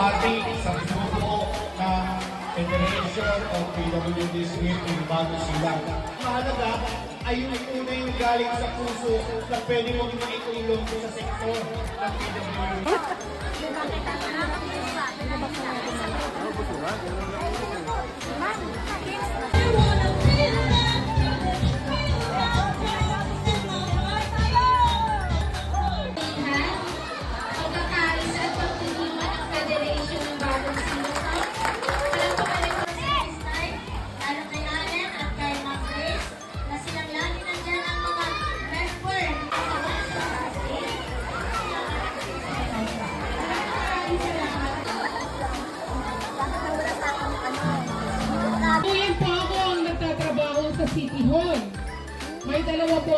bumati sa bubuo ng Federation of PWDs in Bago Silang. Mahalaga ay yung una yung galing sa puso na pwede mong maitulong sa sektor ng PWD. Ngayon po ako ang nagtatrabaho sa City Hall. May dalawa po